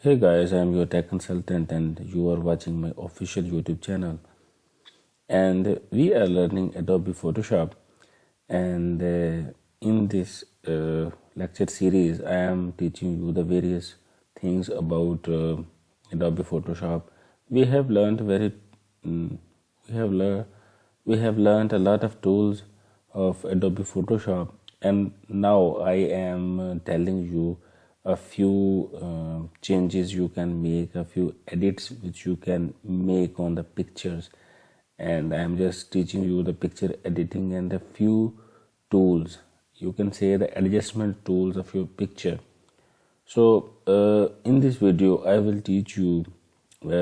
Hey guys, I'm your tech consultant and you are watching my official YouTube channel. And we are learning Adobe Photoshop. And in this lecture series, I am teaching you the various things about Adobe Photoshop. We have learned very, mm, we have learned, we have learned a lot of tools of Adobe Photoshop, and now I am telling you a few changes you can make, a few edits which you can make on the pictures, and I am just teaching you the picture editing and a few tools. You can say the adjustment tools of your picture. So, in this video, I will teach you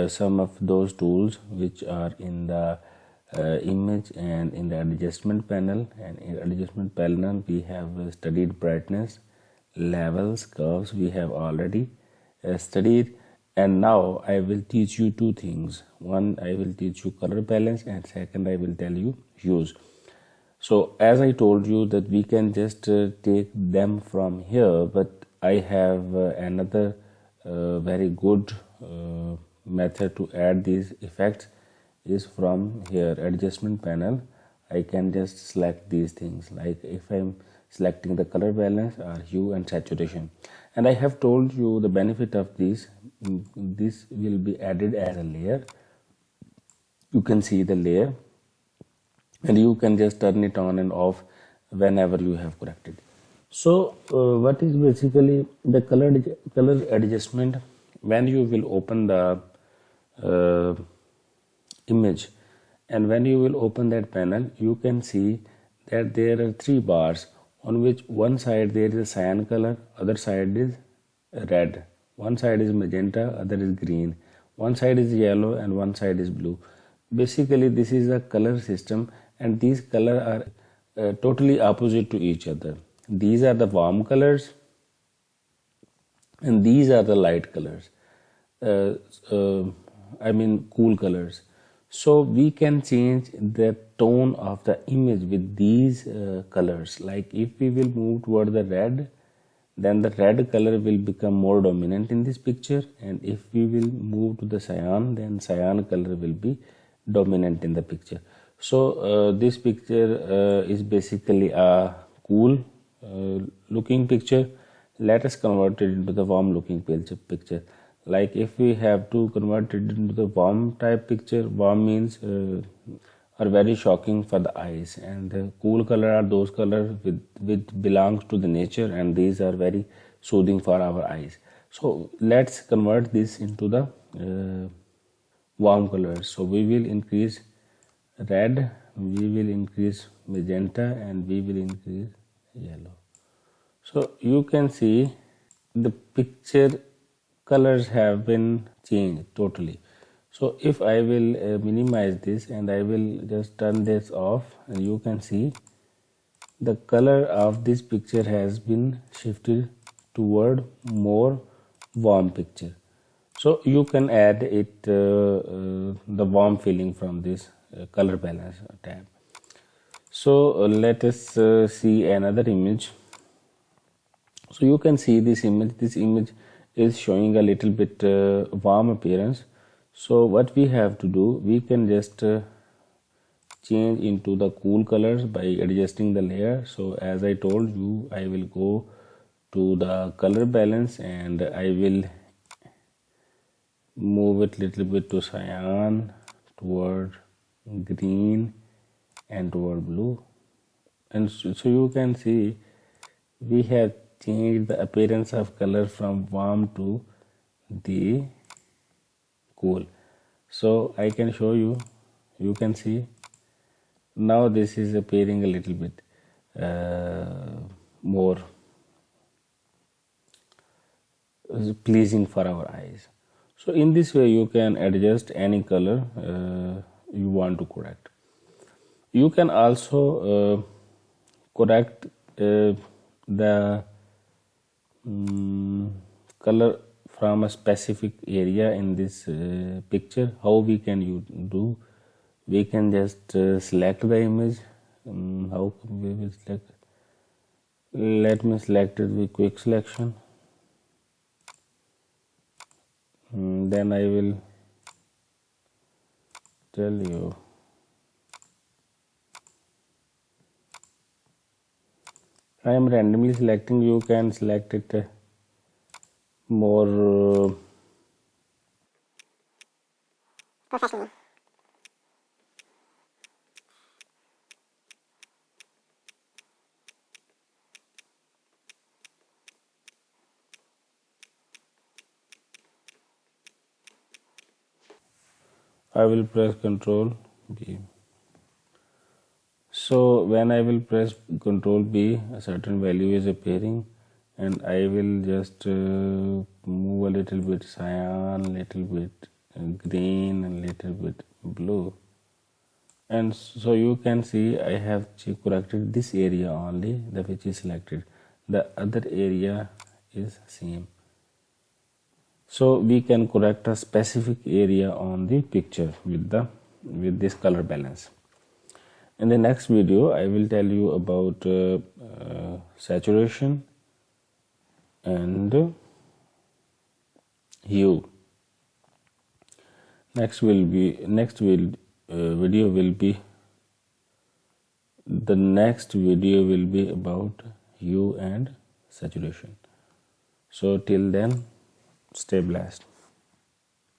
some of those tools which are in the image and in the adjustment panel. And in adjustment panel, we have studied brightness, levels, curves. We have already studied, and now I will teach you two things. One, I will teach you color balance, and second, I will tell you hues. So as I told you that we can just take them from here, but I have another very good method to add these effects is from here adjustment panel. I can just select these things, like if I'm selecting the color balance or hue and saturation, and I have told you the benefit of this. This will be added as a layer. You can see the layer, and you can just turn it on and off whenever you have corrected. So what is basically the color adjustment? When you will open the uh, image, and when you will open that panel, you can see that there are three bars, on which one side there is a cyan color, other side is red, one side is magenta, other is green, one side is yellow, and one side is blue. Basically this is a color system, and these color are totally opposite to each other. These are the warm colors and these are the light colors, uh, uh, I mean cool colors. So we can change the tone of the image with these colors. Like if we will move toward the red, then the red color will become more dominant in this picture, and if we will move to the cyan, then cyan color will be dominant in the picture. So this picture is basically a cool looking picture. Let us convert it into the warm looking picture. Like if we have to convert it into the warm type picture, warm means are very shocking for the eyes, and the cool color are those colors with belongs to the nature, and these are very soothing for our eyes. So let's convert this into the warm colors. So we will increase red, we will increase magenta, and we will increase yellow. So you can see the picture colors have been changed totally. So if I will minimize this and I will just turn this off, and you can see the color of this picture has been shifted toward more warm picture. So you can add it the warm feeling from this color balance tab. So let us see another image. So you can see this image is showing a little bit warm appearance. So what we have to do, we can just change into the cool colors by adjusting the layer. So as I told you, I will go to the color balance and I will move it little bit to cyan, toward green, and toward blue. And so you can see we have changed the appearance of color from warm to the cool. So I can show you, you can see now this is appearing a little bit more pleasing for our eyes. So in this way you can adjust any color you want to correct. You can also correct the color from a specific area in this picture. How we can do, we can just select the image. How we will select? Let me select it with quick selection. and then I will tell you. I am randomly selecting. You can select it more professional. I will press Control B. So when I will press Control B, a certain value is appearing, and I will just move a little bit cyan, little bit green, and little bit blue. And so you can see I have corrected this area only, the which is selected. The other area is same. So we can correct a specific area on the picture with this color balance. In the next video, I will tell you about saturation and hue. Video will be the next video will be about hue and saturation. So till then, stay blessed.